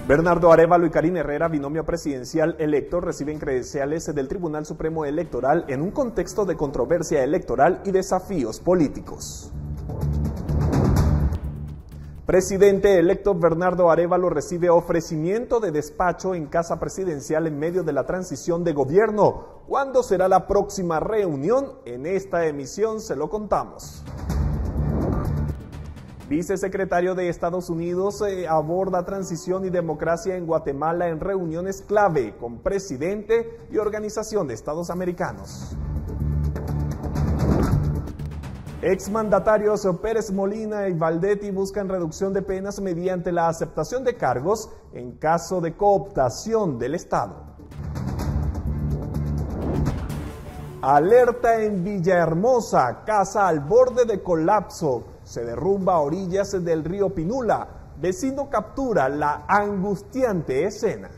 Bernardo Arévalo y Karina Herrera, binomio presidencial electo, reciben credenciales del Tribunal Supremo Electoral en un contexto de controversia electoral y desafíos políticos. Presidente electo Bernardo Arévalo recibe ofrecimiento de despacho en Casa Presidencial en medio de la transición de gobierno. ¿Cuándo será la próxima reunión? En esta emisión se lo contamos. Vicesecretario de Estados Unidos aborda transición y democracia en Guatemala en reuniones clave con presidente y Organización de Estados Americanos. Exmandatarios Pérez Molina y Valdetti buscan reducción de penas mediante la aceptación de cargos en caso de cooptación del Estado. Alerta en Villahermosa, casa al borde de colapso. Se derrumba a orillas del río Pinula. Vecino captura la angustiante escena.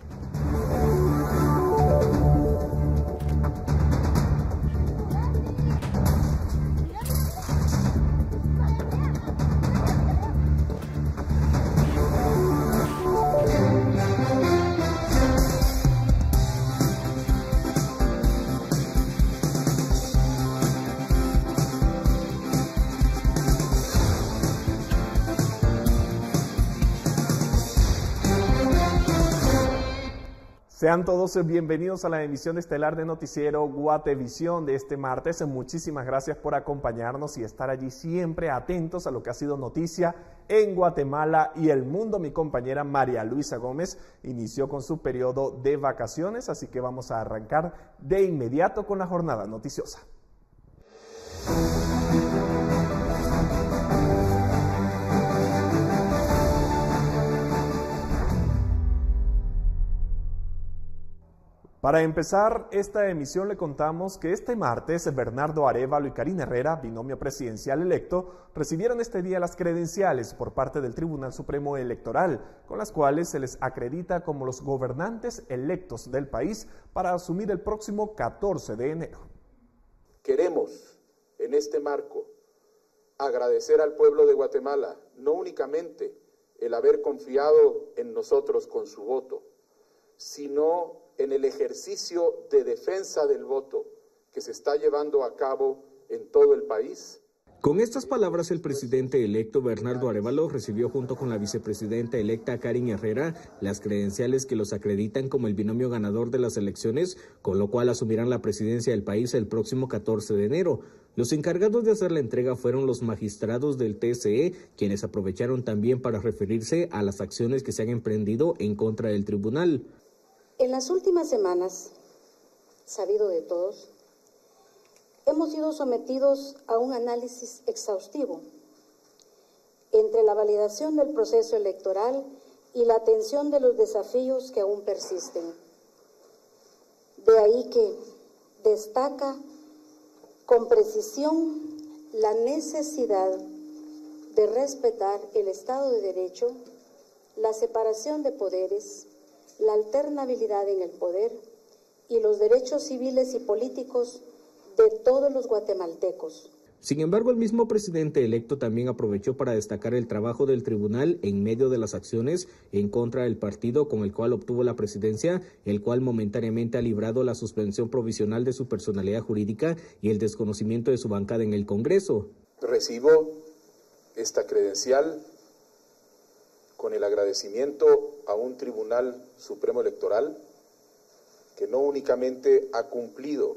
Sean todos bienvenidos a la emisión estelar de Noticiero Guatevisión de este martes. Muchísimas gracias por acompañarnos y estar allí siempre atentos a lo que ha sido noticia en Guatemala y el mundo. Mi compañera María Luisa Gómez inició con su periodo de vacaciones, así que vamos a arrancar de inmediato con la jornada noticiosa. Para empezar esta emisión le contamos que este martes Bernardo Arévalo y Karina Herrera, binomio presidencial electo, recibieron este día las credenciales por parte del Tribunal Supremo Electoral, con las cuales se les acredita como los gobernantes electos del país para asumir el próximo 14 de enero. Queremos, en este marco, agradecer al pueblo de Guatemala, no únicamente el haber confiado en nosotros con su voto, sino en el ejercicio de defensa del voto que se está llevando a cabo en todo el país. Con estas palabras, el presidente electo Bernardo Arévalo recibió junto con la vicepresidenta electa Karina Herrera las credenciales que los acreditan como el binomio ganador de las elecciones, con lo cual asumirán la presidencia del país el próximo 14 de enero. Los encargados de hacer la entrega fueron los magistrados del TSE, quienes aprovecharon también para referirse a las acciones que se han emprendido en contra del tribunal. En las últimas semanas, sabido de todos, hemos sido sometidos a un análisis exhaustivo entre la validación del proceso electoral y la atención de los desafíos que aún persisten. De ahí que destaca con precisión la necesidad de respetar el Estado de Derecho, la separación de poderes, la alternabilidad en el poder y los derechos civiles y políticos de todos los guatemaltecos. Sin embargo, el mismo presidente electo también aprovechó para destacar el trabajo del tribunal en medio de las acciones en contra del partido con el cual obtuvo la presidencia, el cual momentáneamente ha librado la suspensión provisional de su personalidad jurídica y el desconocimiento de su bancada en el Congreso. Recibo esta credencial con el agradecimiento a un Tribunal Supremo Electoral que no únicamente ha cumplido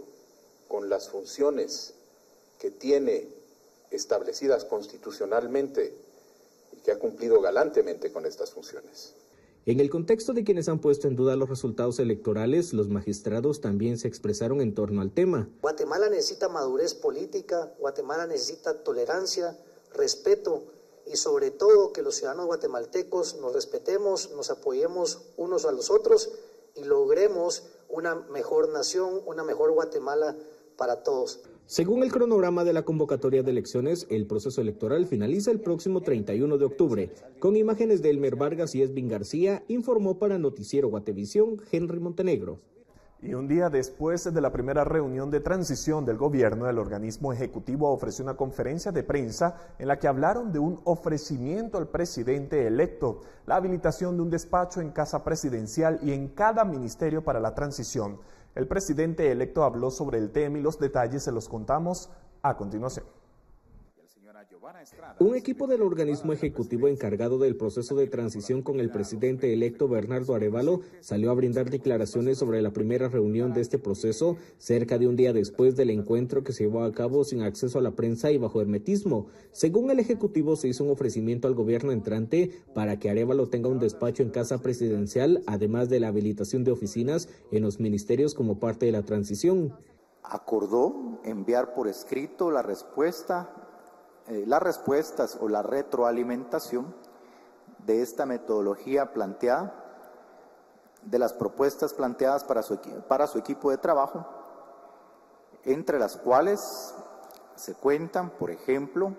con las funciones que tiene establecidas constitucionalmente y que ha cumplido galantemente con estas funciones. En el contexto de quienes han puesto en duda los resultados electorales, los magistrados también se expresaron en torno al tema. Guatemala necesita madurez política, Guatemala necesita tolerancia, respeto y sobre todo que los ciudadanos guatemaltecos nos respetemos, nos apoyemos unos a los otros y logremos una mejor nación, una mejor Guatemala para todos. Según el cronograma de la convocatoria de elecciones, el proceso electoral finaliza el próximo 31 de octubre. Con imágenes de Elmer Vargas y Esvin García, informó para Noticiero Guatevisión Henry Montenegro. Y un día después de la primera reunión de transición del gobierno, el organismo ejecutivo ofreció una conferencia de prensa en la que hablaron de un ofrecimiento al presidente electo, la habilitación de un despacho en Casa Presidencial y en cada ministerio para la transición. El presidente electo habló sobre el tema y los detalles se los contamos a continuación. Un equipo del organismo ejecutivo encargado del proceso de transición con el presidente electo Bernardo Arévalo salió a brindar declaraciones sobre la primera reunión de este proceso cerca de un día después del encuentro que se llevó a cabo sin acceso a la prensa y bajo hermetismo. Según el ejecutivo, se hizo un ofrecimiento al gobierno entrante para que Arévalo tenga un despacho en Casa Presidencial, además de la habilitación de oficinas en los ministerios como parte de la transición. Acordó enviar por escrito las respuestas o la retroalimentación de esta metodología planteada, de las propuestas planteadas para su equipo de trabajo, entre las cuales se cuentan, por ejemplo,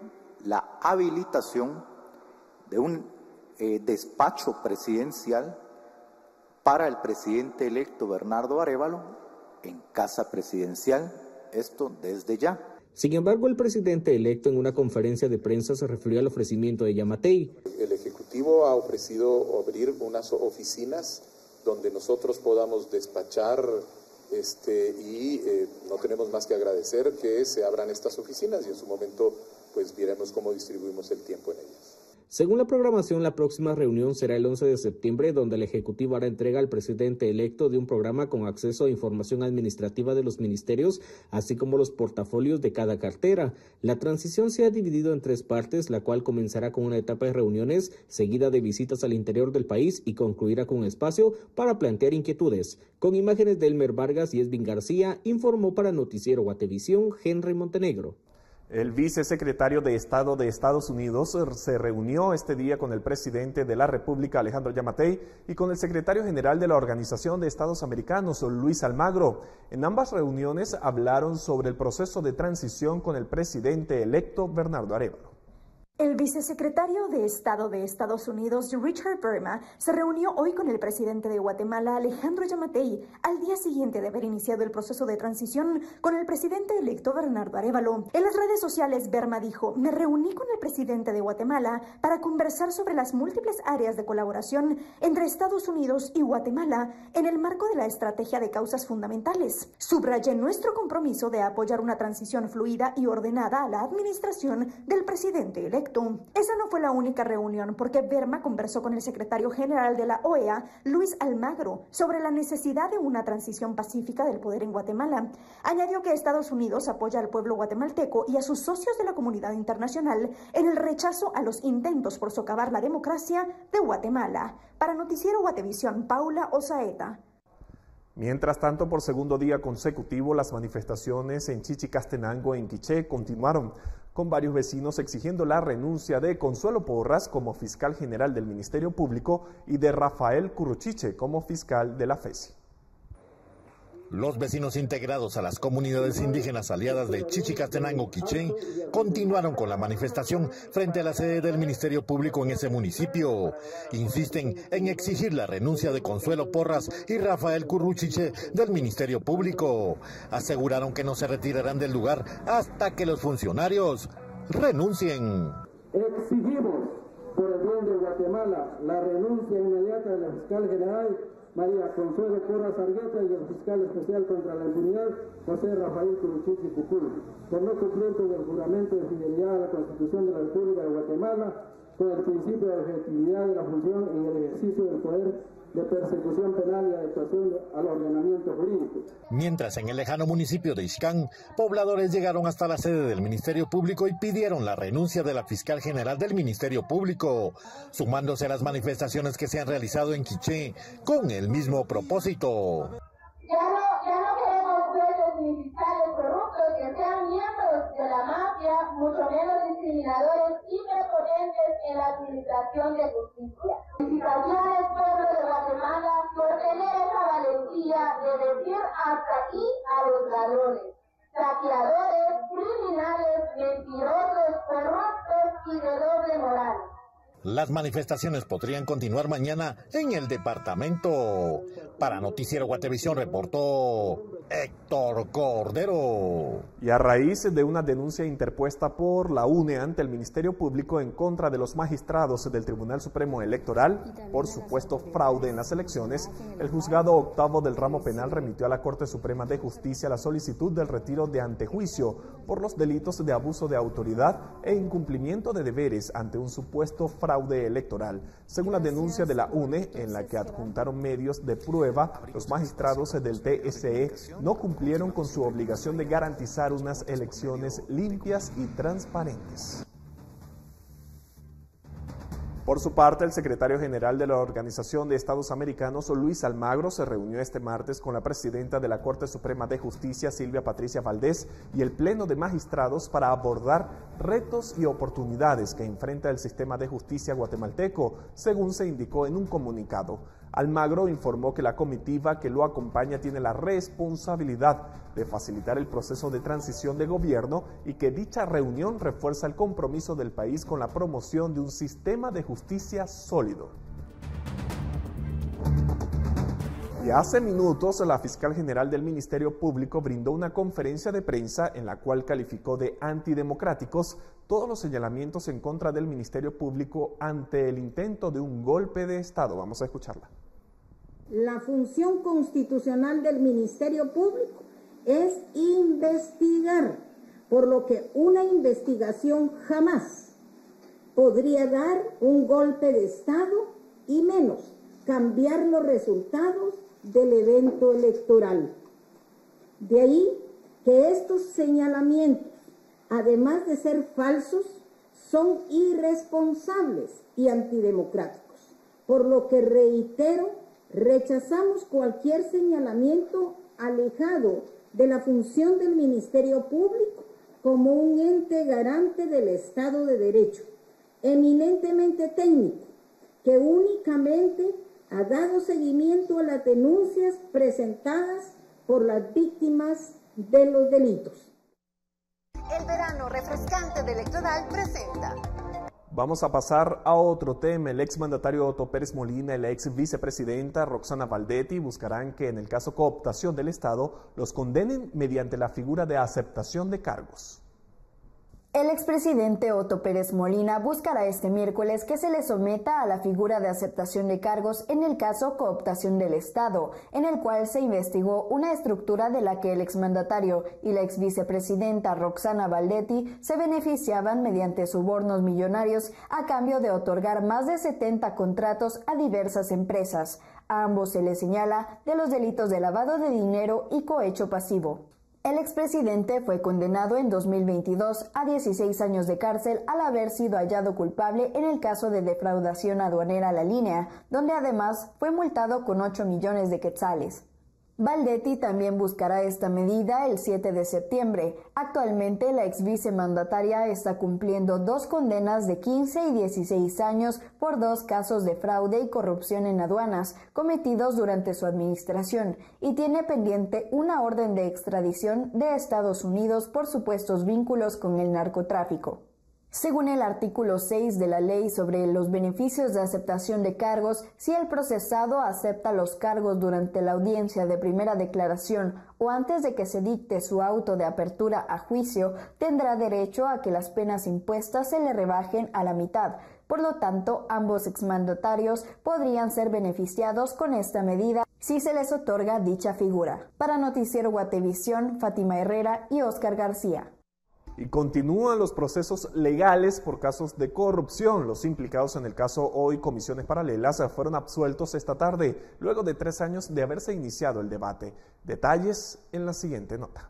la habilitación de un despacho presidencial para el presidente electo Bernardo Arévalo en Casa Presidencial, esto desde ya. Sin embargo, el presidente electo en una conferencia de prensa se refirió al ofrecimiento de Yamatei. El Ejecutivo ha ofrecido abrir unas oficinas donde nosotros podamos despachar y no tenemos más que agradecer que se abran estas oficinas y en su momento pues veremos cómo distribuimos el tiempo en ellas. Según la programación, la próxima reunión será el 11 de septiembre, donde el Ejecutivo hará entrega al presidente electo de un programa con acceso a información administrativa de los ministerios, así como los portafolios de cada cartera. La transición se ha dividido en 3 partes, la cual comenzará con una etapa de reuniones, seguida de visitas al interior del país y concluirá con un espacio para plantear inquietudes. Con imágenes de Elmer Vargas y Esvin García, informó para Noticiero Guatevisión, Henry Montenegro. El vicesecretario de Estado de Estados Unidos se reunió este día con el presidente de la República, Alejandro Yamatei, y con el secretario general de la Organización de Estados Americanos, Luis Almagro. En ambas reuniones hablaron sobre el proceso de transición con el presidente electo, Bernardo Arévalo. El vicesecretario de Estado de Estados Unidos, Richard Burma, se reunió hoy con el presidente de Guatemala, Alejandro Yamatei, al día siguiente de haber iniciado el proceso de transición con el presidente electo Bernardo Arévalo. En las redes sociales, Burma dijo: "Me reuní con el presidente de Guatemala para conversar sobre las múltiples áreas de colaboración entre Estados Unidos y Guatemala en el marco de la estrategia de causas fundamentales. Subrayé nuestro compromiso de apoyar una transición fluida y ordenada a la administración del presidente electo". Esa no fue la única reunión, porque Burma conversó con el secretario general de la OEA, Luis Almagro, sobre la necesidad de una transición pacífica del poder en Guatemala. Añadió que Estados Unidos apoya al pueblo guatemalteco y a sus socios de la comunidad internacional en el rechazo a los intentos por socavar la democracia de Guatemala. Para Noticiero Guatevisión, Paula Osaeta. Mientras tanto, por segundo día consecutivo, las manifestaciones en Chichicastenango, en Quiché, continuaron, con varios vecinos exigiendo la renuncia de Consuelo Porras como fiscal general del Ministerio Público y de Rafael Curruchiche como fiscal de la FESI. Los vecinos integrados a las comunidades indígenas aliadas de Chichicastenango, Quiché, continuaron con la manifestación frente a la sede del Ministerio Público en ese municipio. Insisten en exigir la renuncia de Consuelo Porras y Rafael Curruchiche del Ministerio Público. Aseguraron que no se retirarán del lugar hasta que los funcionarios renuncien. Exigimos, por el bien de Guatemala, la renuncia inmediata de la fiscal general María Consuelo Porras Argueta y el fiscal especial contra la impunidad, José Rafael Curruchiche Cucul, por no cumplir con el juramento de fidelidad a la Constitución de la República de Guatemala, con el principio de objetividad de la función en el ejercicio del poder, de persecución penal y adecuación al ordenamiento jurídico. Mientras en el lejano municipio de Ixcán, pobladores llegaron hasta la sede del Ministerio Público y pidieron la renuncia de la fiscal general del Ministerio Público, sumándose a las manifestaciones que se han realizado en Quiché con el mismo propósito. Ya no queremos jueces ni fiscales corruptos que sean miembros de la mafia, mucho menos discriminadores y preponentes en la administración de justicia. Felicitaciones, pueblo de Guatemala, por tener esa valentía de decir hasta aquí a los ladrones, saqueadores, criminales, mentirosos, corruptos y de doble moral. Las manifestaciones podrían continuar mañana en el departamento. Para Noticiero Guatevisión reportó Héctor Cordero. Y a raíz de una denuncia interpuesta por la UNE ante el Ministerio Público en contra de los magistrados del Tribunal Supremo Electoral por supuesto fraude en las elecciones, el Juzgado Octavo del Ramo Penal remitió a la Corte Suprema de Justicia la solicitud del retiro de antejuicio por los delitos de abuso de autoridad e incumplimiento de deberes ante un supuesto fraude electoral. Según la denuncia de la UNE, en la que adjuntaron medios de prueba, los magistrados del TSE no cumplieron con su obligación de garantizar unas elecciones limpias y transparentes. Por su parte, el secretario general de la Organización de Estados Americanos, Luis Almagro, se reunió este martes con la presidenta de la Corte Suprema de Justicia, Silvia Patricia Valdés, y el Pleno de Magistrados para abordar retos y oportunidades que enfrenta el sistema de justicia guatemalteco, según se indicó en un comunicado. Almagro informó que la comitiva que lo acompaña tiene la responsabilidad de facilitar el proceso de transición de gobierno y que dicha reunión refuerza el compromiso del país con la promoción de un sistema de justicia sólido. Y hace minutos, la fiscal general del Ministerio Público brindó una conferencia de prensa en la cual calificó de antidemocráticos todos los señalamientos en contra del Ministerio Público ante el intento de un golpe de Estado. Vamos a escucharla. La función constitucional del Ministerio Público es investigar, por lo que una investigación jamás podría dar un golpe de Estado y menos cambiar los resultados del evento electoral. De ahí que estos señalamientos, además de ser falsos, son irresponsables y antidemocráticos, por lo que reitero, rechazamos cualquier señalamiento alejado de la función del Ministerio Público como un ente garante del Estado de Derecho, eminentemente técnico, que únicamente ha dado seguimiento a las denuncias presentadas por las víctimas de los delitos. El verano refrescante de Electoral presenta. Vamos a pasar a otro tema. El exmandatario Otto Pérez Molina y la ex vicepresidenta Roxana Valdetti buscarán que en el caso cooptación del Estado los condenen mediante la figura de aceptación de cargos. El expresidente Otto Pérez Molina buscará este miércoles que se le someta a la figura de aceptación de cargos en el caso cooptación del Estado, en el cual se investigó una estructura de la que el exmandatario y la exvicepresidenta Roxana Valdetti se beneficiaban mediante sobornos millonarios a cambio de otorgar más de 70 contratos a diversas empresas. A ambos se les señala de los delitos de lavado de dinero y cohecho pasivo. El expresidente fue condenado en 2022 a 16 años de cárcel al haber sido hallado culpable en el caso de defraudación aduanera La Línea, donde además fue multado con 8 millones de quetzales. Valdetti también buscará esta medida el 7 de septiembre. Actualmente la ex vicemandataria está cumpliendo 2 condenas de 15 y 16 años por 2 casos de fraude y corrupción en aduanas cometidos durante su administración y tiene pendiente una orden de extradición de Estados Unidos por supuestos vínculos con el narcotráfico. Según el artículo 6 de la Ley sobre los beneficios de aceptación de cargos, si el procesado acepta los cargos durante la audiencia de primera declaración o antes de que se dicte su auto de apertura a juicio, tendrá derecho a que las penas impuestas se le rebajen a la mitad. Por lo tanto, ambos exmandatarios podrían ser beneficiados con esta medida si se les otorga dicha figura. Para Noticiero Guatevisión, Fátima Herrera y Óscar García. Y continúan los procesos legales por casos de corrupción. Los implicados en el caso Hoy Comisiones Paralelas fueron absueltos esta tarde, luego de 3 años de haberse iniciado el debate. Detalles en la siguiente nota.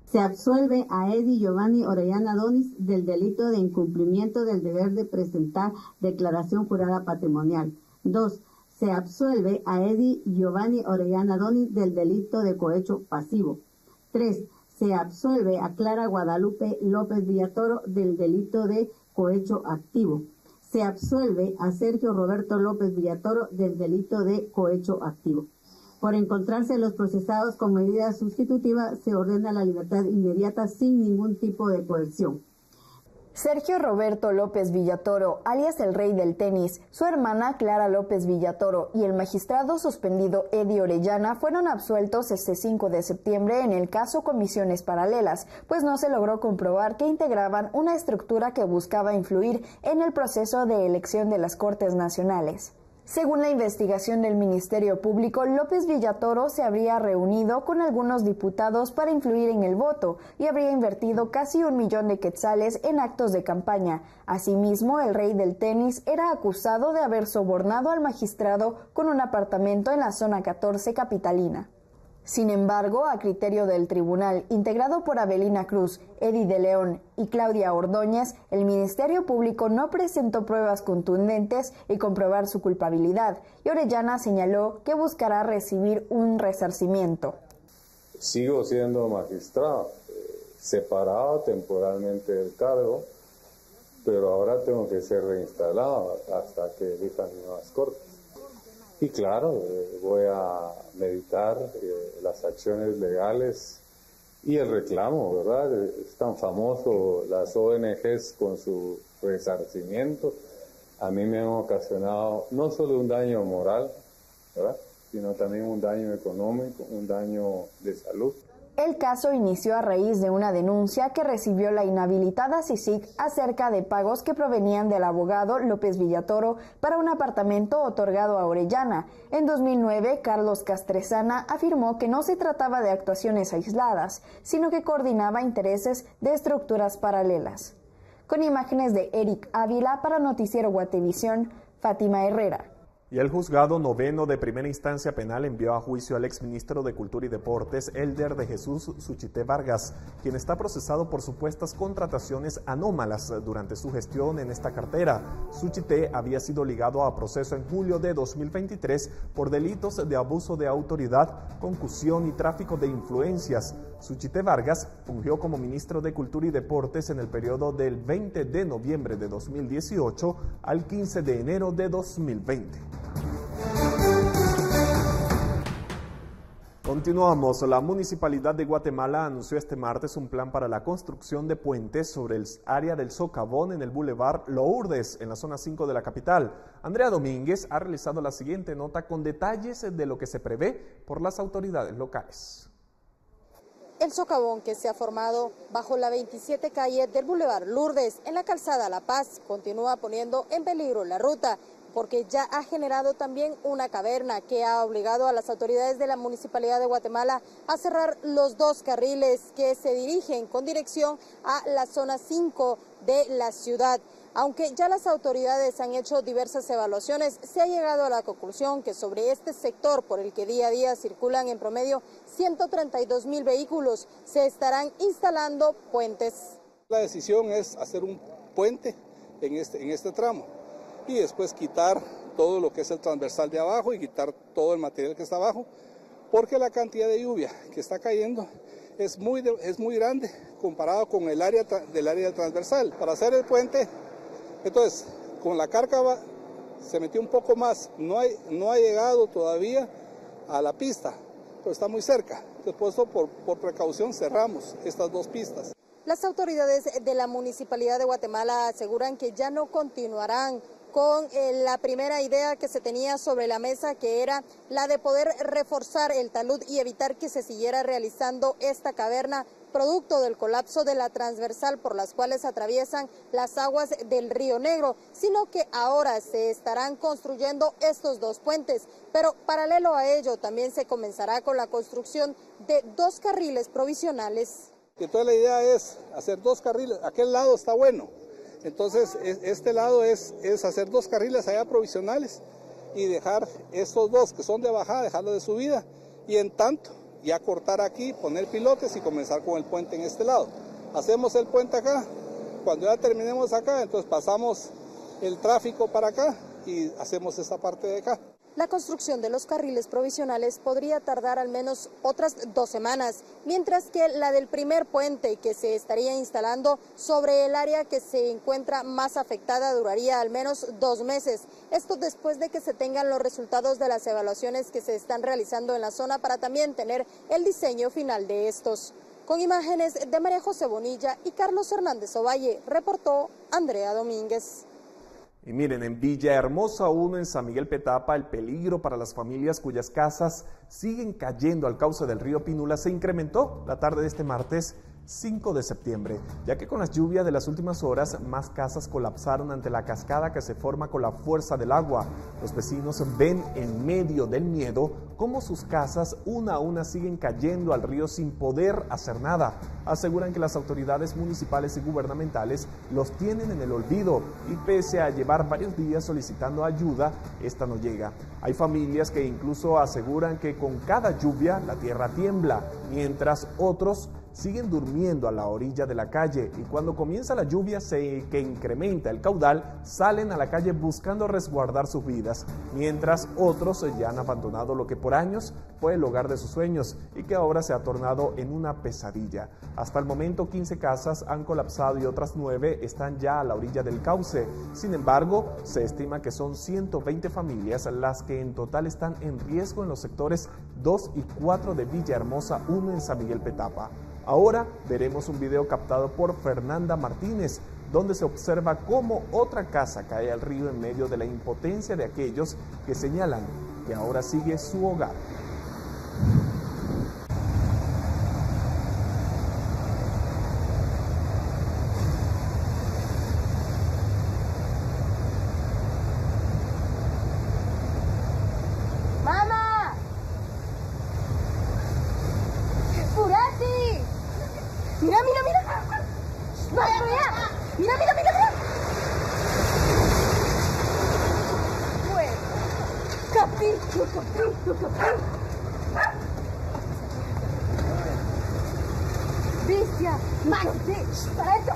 Se absuelve a Eddie Giovanni Orellana Donis del delito de incumplimiento del deber de presentar declaración jurada patrimonial. 2. Se absuelve a Eddie Giovanni Orellana Donis del delito de cohecho pasivo. 3. Se absuelve a Clara Guadalupe López Villatoro del delito de cohecho activo. Se absuelve a Sergio Roberto López Villatoro del delito de cohecho activo. Por encontrarse los procesados con medida sustitutiva, se ordena la libertad inmediata sin ningún tipo de coerción. Sergio Roberto López Villatoro, alias el Rey del Tenis, su hermana Clara López Villatoro y el magistrado suspendido Eddie Orellana fueron absueltos este 5 de septiembre en el caso Comisiones Paralelas, pues no se logró comprobar que integraban una estructura que buscaba influir en el proceso de elección de las Cortes Nacionales. Según la investigación del Ministerio Público, López Villatoro se habría reunido con algunos diputados para influir en el voto y habría invertido casi 1 millón de quetzales en actos de campaña. Asimismo, el Rey del Tenis era acusado de haber sobornado al magistrado con un apartamento en la zona 14 capitalina. Sin embargo, a criterio del tribunal, integrado por Avelina Cruz, Eddie de León y Claudia Ordóñez, el Ministerio Público no presentó pruebas contundentes y comprobar su culpabilidad, y Orellana señaló que buscará recibir un resarcimiento. Sigo siendo magistrado, separado temporalmente del cargo, pero ahora tengo que ser reinstalado hasta que elijan nuevas cortes. Y claro, voy a meditar las acciones legales y el reclamo, ¿verdad? Es tan famoso las ONGs con su resarcimiento. A mí me han ocasionado no solo un daño moral, ¿verdad?, sino también un daño económico, un daño de salud. El caso inició a raíz de una denuncia que recibió la inhabilitada CICIG acerca de pagos que provenían del abogado López Villatoro para un apartamento otorgado a Orellana. En 2009, Carlos Castresana afirmó que no se trataba de actuaciones aisladas, sino que coordinaba intereses de estructuras paralelas. Con imágenes de Eric Ávila para Noticiero Guatevisión, Fátima Herrera. Y el juzgado noveno de primera instancia penal envió a juicio al exministro de Cultura y Deportes, Elder de Jesús Suchité Vargas, quien está procesado por supuestas contrataciones anómalas durante su gestión en esta cartera. Suchité había sido ligado a proceso en julio de 2023 por delitos de abuso de autoridad, concusión y tráfico de influencias. Suchité Vargas fungió como ministro de Cultura y Deportes en el periodo del 20 de noviembre de 2018 al 15 de enero de 2020. Continuamos. La Municipalidad de Guatemala anunció este martes un plan para la construcción de puentes sobre el área del Socavón en el Boulevard Lourdes, en la zona 5 de la capital. Andrea Domínguez ha realizado la siguiente nota con detalles de lo que se prevé por las autoridades locales. El socavón, que se ha formado bajo la 27 calle del Boulevard Lourdes, en la calzada La Paz, continúa poniendo en peligro la ruta, porque ya ha generado también una caverna que ha obligado a las autoridades de la Municipalidad de Guatemala a cerrar los 2 carriles que se dirigen con dirección a la zona 5 de la ciudad. Aunque ya las autoridades han hecho diversas evaluaciones, se ha llegado a la conclusión que sobre este sector, por el que día a día circulan en promedio 132,000 vehículos, se estarán instalando puentes. La decisión es hacer un puente en este tramo y después quitar todo lo que es el transversal de abajo y quitar todo el material que está abajo, porque la cantidad de lluvia que está cayendo es muy grande comparado con el área del transversal. Para hacer el puente, entonces, con la cárcava se metió un poco más, no ha llegado todavía a la pista, pero está muy cerca. Después, por precaución, cerramos estas 2 pistas. Las autoridades de la Municipalidad de Guatemala aseguran que ya no continuarán con la primera idea que se tenía sobre la mesa, que era la de poder reforzar el talud y evitar que se siguiera realizando esta caverna, producto del colapso de la transversal por las cuales atraviesan las aguas del Río Negro, sino que ahora se estarán construyendo estos 2 puentes, pero paralelo a ello también se comenzará con la construcción de 2 carriles provisionales. Entonces la idea es hacer 2 carriles, aquel lado está bueno, entonces este lado es hacer 2 carriles allá provisionales y dejar estos 2 que son de bajada, dejarlo de subida, y en tanto ya cortar aquí, poner pilotes y comenzar con el puente en este lado. Hacemos el puente acá, cuando ya terminemos acá, entonces pasamos el tráfico para acá y hacemos esta parte de acá. La construcción de los carriles provisionales podría tardar al menos otras 2 semanas, mientras que la del primer puente que se estaría instalando sobre el área que se encuentra más afectada duraría al menos 2 meses. Esto después de que se tengan los resultados de las evaluaciones que se están realizando en la zona para también tener el diseño final de estos. Con imágenes de María José Bonilla y Carlos Hernández Ovalle, reportó Andrea Domínguez. Y miren, en Villahermosa 1, en San Miguel Petapa, el peligro para las familias cuyas casas siguen cayendo al cauce del río Pinula se incrementó la tarde de este martes 5 de septiembre, ya que con las lluvias de las últimas horas, más casas colapsaron ante la cascada que se forma con la fuerza del agua. Los vecinos ven en medio del miedo cómo sus casas una a una siguen cayendo al río sin poder hacer nada. Aseguran que las autoridades municipales y gubernamentales los tienen en el olvido y pese a llevar varios días solicitando ayuda, esta no llega. Hay familias que incluso aseguran que con cada lluvia la tierra tiembla, mientras otros siguen durmiendo a la orilla de la calle y cuando comienza la lluvia que incrementa el caudal, salen a la calle buscando resguardar sus vidas, mientras otros ya han abandonado lo que por años fue el hogar de sus sueños y que ahora se ha tornado en una pesadilla. Hasta el momento 15 casas han colapsado y otras 9 están ya a la orilla del cauce. Sin embargo, se estima que son 120 familias las que en total están en riesgo en los sectores 2 y 4 de Villahermosa 1 en San Miguel Petapa. Ahora veremos un video captado por Fernanda Martínez, donde se observa cómo otra casa cae al río en medio de la impotencia de aquellos que señalan que ahora sigue su hogar. Bestia, más para eso.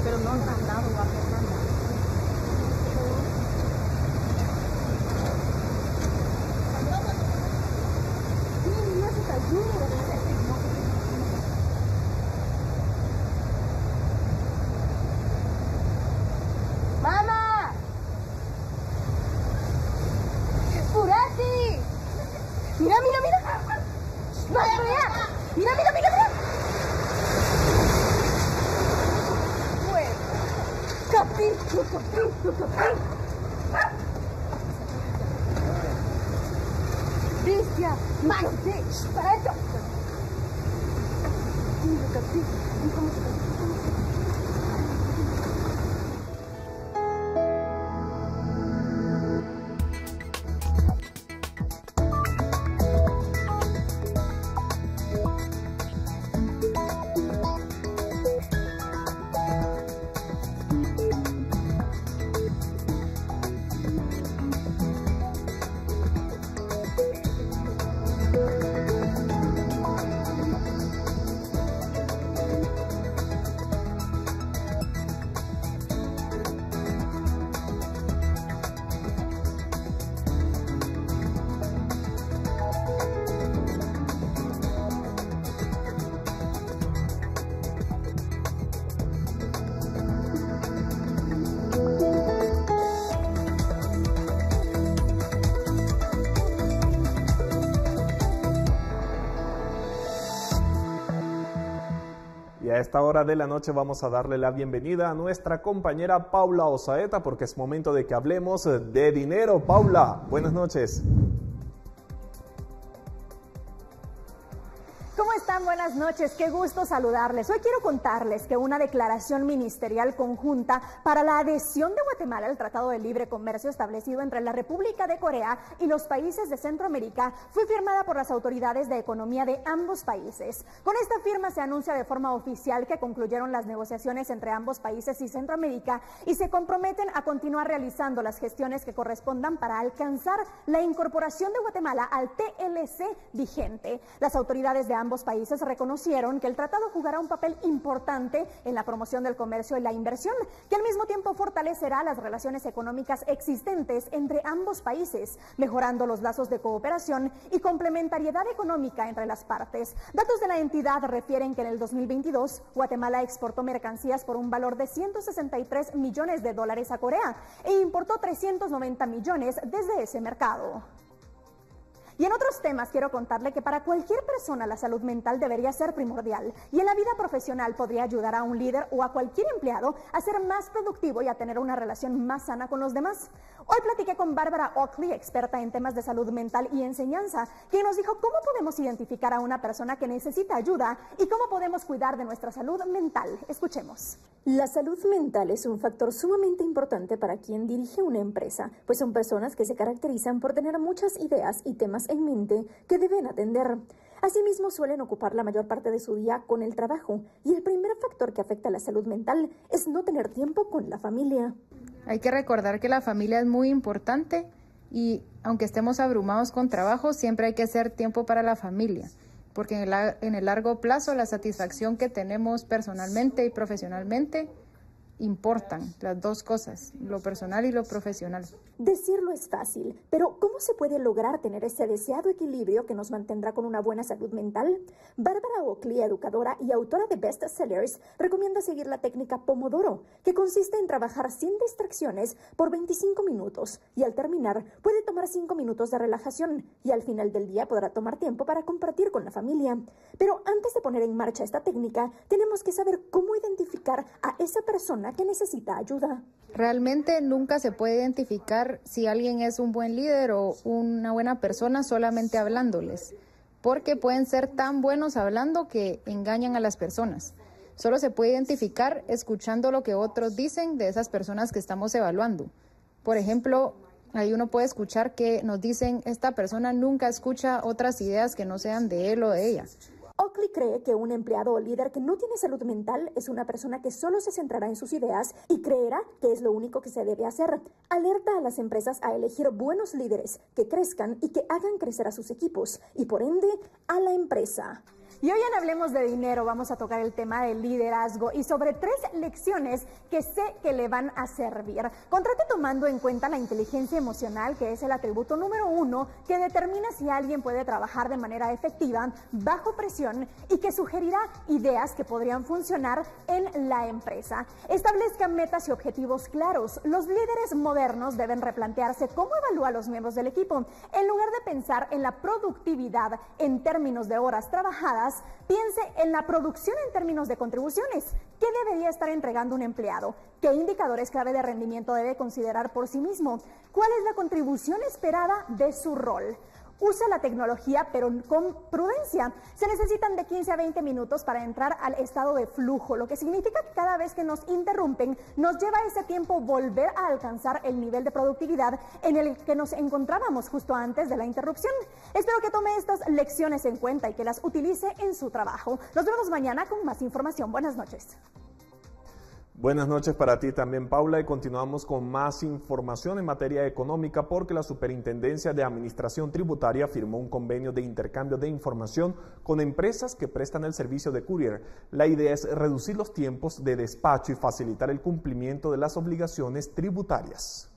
Pero no han dado a Fernanda. ¡Mamá! ¡Purati! ¡Mira, mira, mira! ¡Más para allá! ¡Mira, mira, mira, mira! Bueno, capítulo. Bestia, más para eso. Y a esta hora de la noche vamos a darle la bienvenida a nuestra compañera Paula Osaeta porque es momento de que hablemos de dinero. Paula, buenas noches. ¿Cómo están? Buenas noches, qué gusto saludarles. Hoy quiero contarles que una declaración ministerial conjunta para la adhesión de Guatemala al Tratado de Libre Comercio establecido entre la República de Corea y los países de Centroamérica fue firmada por las autoridades de economía de ambos países. Con esta firma se anuncia de forma oficial que concluyeron las negociaciones entre ambos países y Centroamérica y se comprometen a continuar realizando las gestiones que correspondan para alcanzar la incorporación de Guatemala al TLC vigente. Las autoridades de ambos países países reconocieron que el tratado jugará un papel importante en la promoción del comercio y la inversión, que al mismo tiempo fortalecerá las relaciones económicas existentes entre ambos países, mejorando los lazos de cooperación y complementariedad económica entre las partes. Datos de la entidad refieren que en el 2022 Guatemala exportó mercancías por un valor de $163 millones a Corea e importó 390 millones desde ese mercado. Y en otros temas quiero contarle que para cualquier persona la salud mental debería ser primordial y en la vida profesional podría ayudar a un líder o a cualquier empleado a ser más productivo y a tener una relación más sana con los demás. Hoy platiqué con Bárbara Oakley, experta en temas de salud mental y enseñanza, quien nos dijo cómo podemos identificar a una persona que necesita ayuda y cómo podemos cuidar de nuestra salud mental. Escuchemos. La salud mental es un factor sumamente importante para quien dirige una empresa, pues son personas que se caracterizan por tener muchas ideas y temas en mente que deben atender. Asimismo, suelen ocupar la mayor parte de su día con el trabajo, y el primer factor que afecta a la salud mental es no tener tiempo con la familia. Hay que recordar que la familia es muy importante y aunque estemos abrumados con trabajo, siempre hay que hacer tiempo para la familia, porque en el largo plazo la satisfacción que tenemos personalmente y profesionalmente importan, las dos cosas, lo personal y lo profesional. Decirlo es fácil, pero ¿cómo se puede lograr tener ese deseado equilibrio que nos mantendrá con una buena salud mental? Bárbara Oakley, educadora y autora de bestsellers, recomienda seguir la técnica Pomodoro, que consiste en trabajar sin distracciones por 25 minutos y al terminar puede tomar 5 minutos de relajación y al final del día podrá tomar tiempo para compartir con la familia. Pero antes de poner en marcha esta técnica, tenemos que saber cómo identificar a esa persona que necesita ayuda. Realmente nunca se puede identificar si alguien es un buen líder o una buena persona solamente hablándoles, porque pueden ser tan buenos hablando que engañan a las personas. Solo se puede identificar escuchando lo que otros dicen de esas personas que estamos evaluando. Por ejemplo, ahí uno puede escuchar que nos dicen, esta persona nunca escucha otras ideas que no sean de él o de ella. Oakley cree que un empleado o líder que no tiene salud mental es una persona que solo se centrará en sus ideas y creerá que es lo único que se debe hacer. Alerta a las empresas a elegir buenos líderes que crezcan y que hagan crecer a sus equipos y por ende a la empresa. Y hoy en Hablemos de Dinero vamos a tocar el tema del liderazgo y sobre 3 lecciones que sé que le van a servir. Contrate tomando en cuenta la inteligencia emocional, que es el atributo número 1 que determina si alguien puede trabajar de manera efectiva, bajo presión y que sugerirá ideas que podrían funcionar en la empresa. Establezca metas y objetivos claros. Los líderes modernos deben replantearse cómo evalúa a los miembros del equipo. En lugar de pensar en la productividad en términos de horas trabajadas, piense en la producción en términos de contribuciones. ¿Qué debería estar entregando un empleado? ¿Qué indicadores clave de rendimiento debe considerar por sí mismo? ¿Cuál es la contribución esperada de su rol? Usa la tecnología, pero con prudencia. Se necesitan de 15 a 20 minutos para entrar al estado de flujo, lo que significa que cada vez que nos interrumpen, nos lleva ese tiempo volver a alcanzar el nivel de productividad en el que nos encontrábamos justo antes de la interrupción. Espero que tome estas lecciones en cuenta y que las utilice en su trabajo. Nos vemos mañana con más información. Buenas noches. Buenas noches para ti también, Paula, y continuamos con más información en materia económica porque la Superintendencia de Administración Tributaria firmó un convenio de intercambio de información con empresas que prestan el servicio de courier. La idea es reducir los tiempos de despacho y facilitar el cumplimiento de las obligaciones tributarias.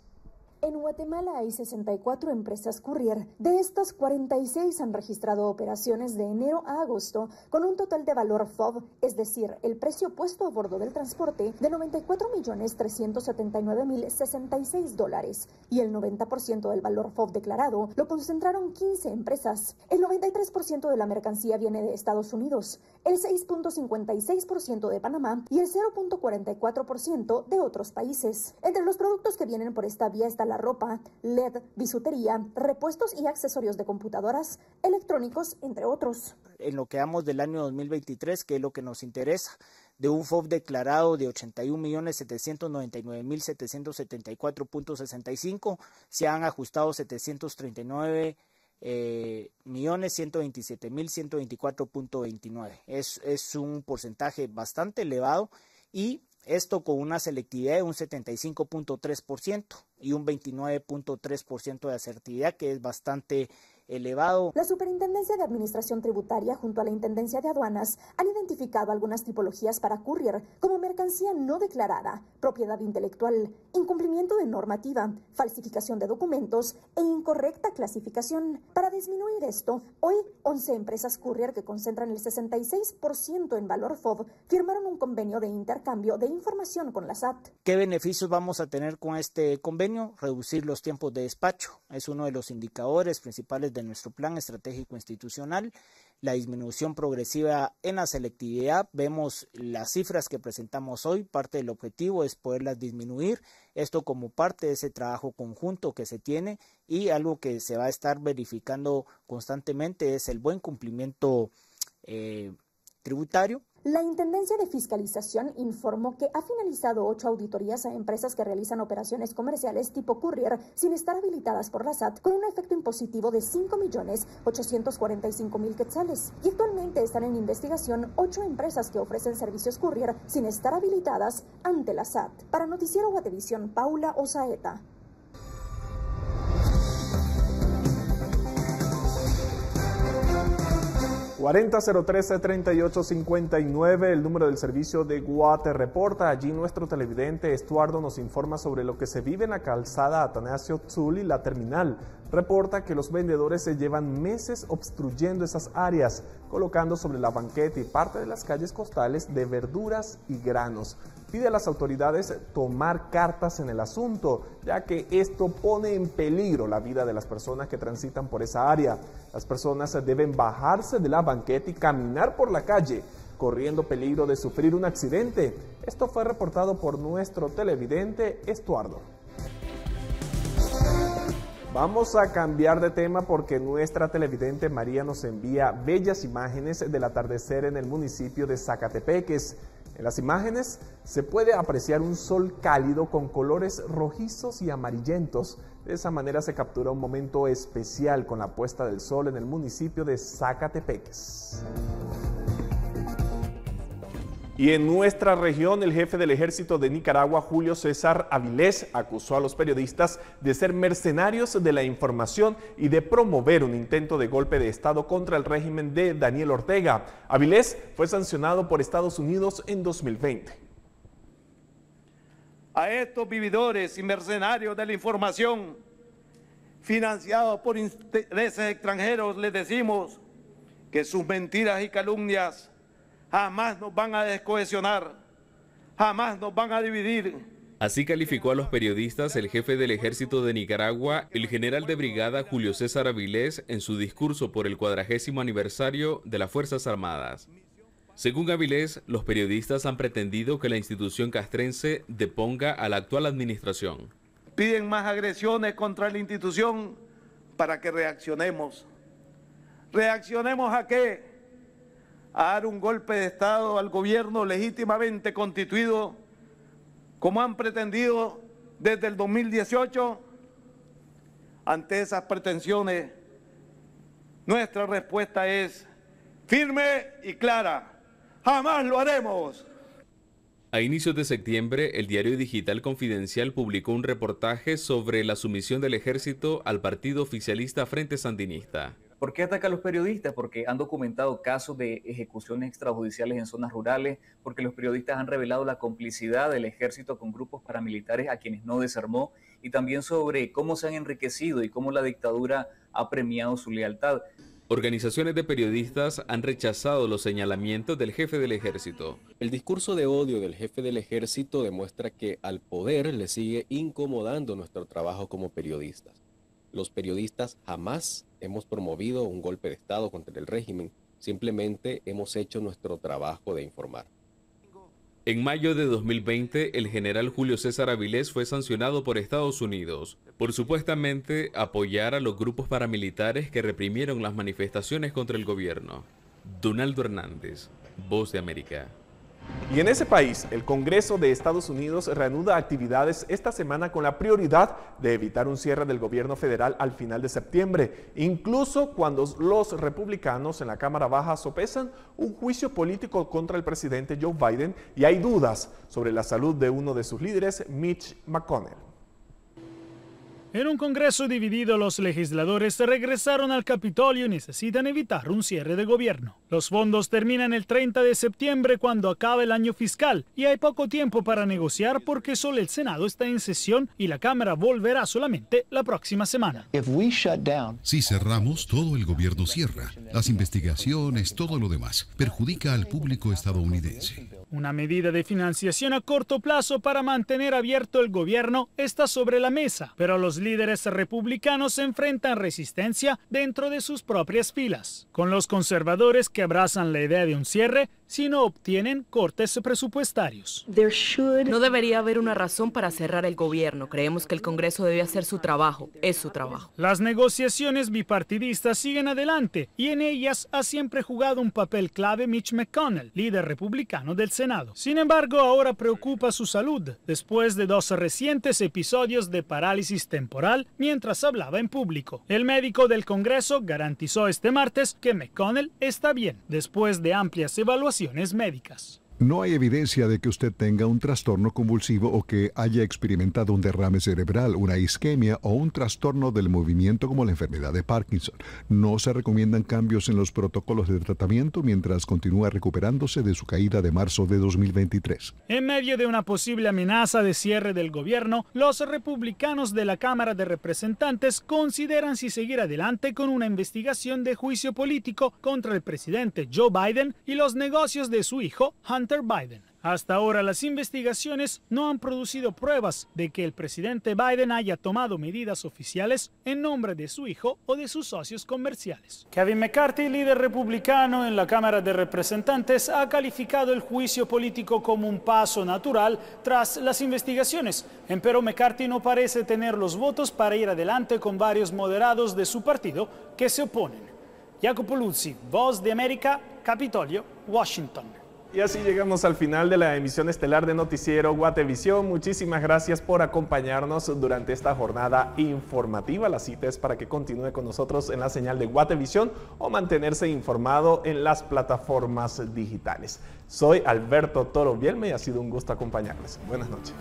En Guatemala hay 64 empresas courier. De estas, 46 han registrado operaciones de enero a agosto con un total de valor FOB, es decir, el precio puesto a bordo del transporte, de $94.379.066 y el 90% del valor FOB declarado lo concentraron 15 empresas. El 93% de la mercancía viene de Estados Unidos, el 6.56% de Panamá y el 0.44% de otros países. Entre los productos que vienen por esta vía está la ropa, LED, bisutería, repuestos y accesorios de computadoras, electrónicos, entre otros. En lo que vamos del año 2023, que es lo que nos interesa, de un FOB declarado de 81.799.774.65, se han ajustado 739.127.124.29. Es un porcentaje bastante elevado y esto con una selectividad de un 75.3% y un 29.3% de asertividad, que es bastante elevado. La Superintendencia de Administración Tributaria junto a la Intendencia de Aduanas han identificado algunas tipologías para courier como mercancía no declarada, propiedad intelectual, incumplimiento de normativa, falsificación de documentos e incorrecta clasificación. Para disminuir esto, hoy 11 empresas courier que concentran el 66% en valor FOB firmaron un convenio de intercambio de información con la SAT. ¿Qué beneficios vamos a tener con este convenio? Reducir los tiempos de despacho. Es uno de los indicadores principales de nuestro plan estratégico institucional. La disminución progresiva en la selectividad. Vemos las cifras que presentamos hoy. Parte del objetivo es poderlas disminuir. Esto como parte de ese trabajo conjunto que se tiene, y algo que se va a estar verificando constantemente es el buen cumplimiento tributario. La Intendencia de Fiscalización informó que ha finalizado 8 auditorías a empresas que realizan operaciones comerciales tipo courier sin estar habilitadas por la SAT, con un efecto impositivo de 5.845.000 quetzales. Y actualmente están en investigación 8 empresas que ofrecen servicios courier sin estar habilitadas ante la SAT. Para Noticiero Guatevisión, Paula Osaeta. 4003-3859, el número del servicio de Guate Reporta. Allí nuestro televidente Estuardo nos informa sobre lo que se vive en la calzada Atanasio Tzuli, la terminal. Reporta que los vendedores se llevan meses obstruyendo esas áreas, colocando sobre la banqueta y parte de las calles costales de verduras y granos. Pide a las autoridades tomar cartas en el asunto, ya que esto pone en peligro la vida de las personas que transitan por esa área. Las personas deben bajarse de la banqueta y caminar por la calle, corriendo peligro de sufrir un accidente. Esto fue reportado por nuestro televidente Estuardo. Vamos a cambiar de tema porque nuestra televidente María nos envía bellas imágenes del atardecer en el municipio de Zacatepeques. En las imágenes se puede apreciar un sol cálido con colores rojizos y amarillentos. De esa manera se captura un momento especial con la puesta del sol en el municipio de Zacatepeques. Y en nuestra región, el jefe del ejército de Nicaragua, Julio César Avilés, acusó a los periodistas de ser mercenarios de la información y de promover un intento de golpe de Estado contra el régimen de Daniel Ortega. Avilés fue sancionado por Estados Unidos en 2020. A estos vividores y mercenarios de la información, financiados por intereses extranjeros, les decimos que sus mentiras y calumnias jamás nos van a descohesionar, jamás nos van a dividir. Así calificó a los periodistas el jefe del ejército de Nicaragua, el general de brigada Julio César Avilés, en su discurso por el 40º aniversario de las Fuerzas Armadas. Según Avilés, los periodistas han pretendido que la institución castrense deponga a la actual administración. Piden más agresiones contra la institución para que reaccionemos. ¿Reaccionemos a qué? A dar un golpe de Estado al gobierno legítimamente constituido, como han pretendido desde el 2018. Ante esas pretensiones, nuestra respuesta es firme y clara: ¡jamás lo haremos! A inicios de septiembre, el diario digital Confidencial publicó un reportaje sobre la sumisión del ejército al partido oficialista Frente Sandinista. ¿Por qué ataca a los periodistas? Porque han documentado casos de ejecuciones extrajudiciales en zonas rurales, porque los periodistas han revelado la complicidad del ejército con grupos paramilitares a quienes no desarmó, y también sobre cómo se han enriquecido y cómo la dictadura ha premiado su lealtad. Organizaciones de periodistas han rechazado los señalamientos del jefe del ejército. El discurso de odio del jefe del ejército demuestra que al poder le sigue incomodando nuestro trabajo como periodistas. Los periodistas jamás hemos promovido un golpe de Estado contra el régimen, simplemente hemos hecho nuestro trabajo de informar. En mayo de 2020, el general Julio César Avilés fue sancionado por Estados Unidos por supuestamente apoyar a los grupos paramilitares que reprimieron las manifestaciones contra el gobierno. Donaldo Hernández, Voz de América. Y en ese país, el Congreso de Estados Unidos reanuda actividades esta semana con la prioridad de evitar un cierre del gobierno federal al final de septiembre, incluso cuando los republicanos en la Cámara Baja sopesan un juicio político contra el presidente Joe Biden y hay dudas sobre la salud de uno de sus líderes, Mitch McConnell. En un Congreso dividido, los legisladores regresaron al Capitolio y necesitan evitar un cierre de gobierno. Los fondos terminan el 30 de septiembre cuando acaba el año fiscal y hay poco tiempo para negociar porque solo el Senado está en sesión y la Cámara volverá solamente la próxima semana. Si cerramos, todo el gobierno cierra. Las investigaciones, todo lo demás, perjudica al público estadounidense. Una medida de financiación a corto plazo para mantener abierto el gobierno está sobre la mesa, pero los líderes republicanos enfrentan resistencia dentro de sus propias filas, con los conservadores que abrazan la idea de un cierre si no obtienen cortes presupuestarios. No debería haber una razón para cerrar el gobierno. Creemos que el Congreso debe hacer su trabajo. Es su trabajo. Las negociaciones bipartidistas siguen adelante y en ellas ha siempre jugado un papel clave Mitch McConnell, líder republicano del Senado. Sin embargo, ahora preocupa su salud después de 2 recientes episodios de parálisis temporal mientras hablaba en público. El médico del Congreso garantizó este martes que McConnell está bien después de amplias evaluaciones médicas. No hay evidencia de que usted tenga un trastorno convulsivo o que haya experimentado un derrame cerebral, una isquemia o un trastorno del movimiento como la enfermedad de Parkinson. No se recomiendan cambios en los protocolos de tratamiento mientras continúa recuperándose de su caída de marzo de 2023. En medio de una posible amenaza de cierre del gobierno, los republicanos de la Cámara de Representantes consideran si seguir adelante con una investigación de juicio político contra el presidente Joe Biden y los negocios de su hijo, Hunter Biden. Hasta ahora las investigaciones no han producido pruebas de que el presidente Biden haya tomado medidas oficiales en nombre de su hijo o de sus socios comerciales. Kevin McCarthy, líder republicano en la Cámara de Representantes, ha calificado el juicio político como un paso natural tras las investigaciones. Empero McCarthy no parece tener los votos para ir adelante con varios moderados de su partido que se oponen. Jacopo Luzzi, Voz de América, Capitolio, Washington. Y así llegamos al final de la emisión estelar de Noticiero Guatevisión. Muchísimas gracias por acompañarnos durante esta jornada informativa. La cita es para que continúe con nosotros en la señal de Guatevisión o mantenerse informado en las plataformas digitales. Soy Alberto Toro Bielme y ha sido un gusto acompañarles. Buenas noches.